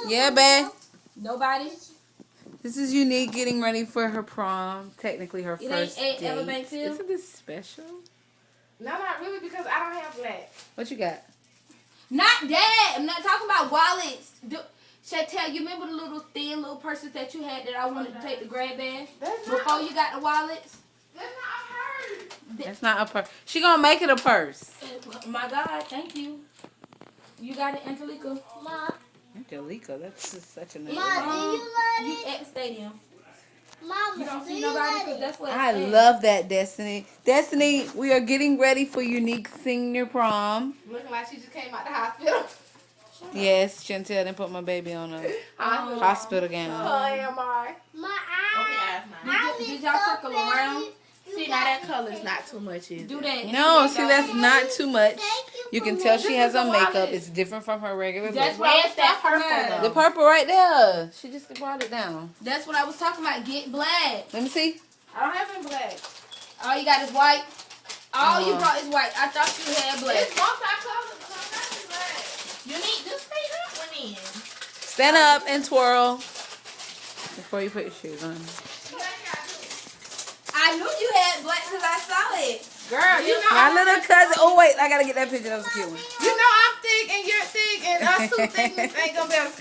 Yeah, babe. Nobody? This is Unique getting ready for her prom. Technically her first date. Everbank Field? Isn't this special? No, not really, because I don't have black. What you got? Not that. I'm not talking about wallets. Chantel, you remember the little thin little purses that you had that I wanted to take the grab bag? Before you got the wallets? That's not hers. That's not a purse. She gonna make it a purse. Oh my God, thank you. You got it, Angelica? Ma, Angelica, that's just such a name. Ma, do you love You it? at the stadium. Mama, You don't do see you nobody? love 'Cause it? that's what I it says. love that, Destiny. Destiny, we are getting ready for Unique senior prom. Looking like she just came out the hospital. Yes, Chantel didn't put my baby on a hospital gown. MRI. Ma, Did y'all circle around? See, now that color's not too much, is Do it? that. No, see, that's not too much. You can tell she has on This is the makeup. wallet. It's different from her regular That's look. what I was Where's that talking purple, about. The purple right there. She just brought it down. That's what I was talking about. Get black. Let me see. I don't have any black. All you got is white. All you brought is white. I thought you had black. It's multicolored, so I'm not in black. You need to stay that one in. Stand up and twirl before you put your shoes on. I knew you had black because I saw it. Girl, you know My little cousin. Oh, wait. I got to get that picture. That was a cute one. I'm thick and you're thick and us two thickness ain't gonna be able to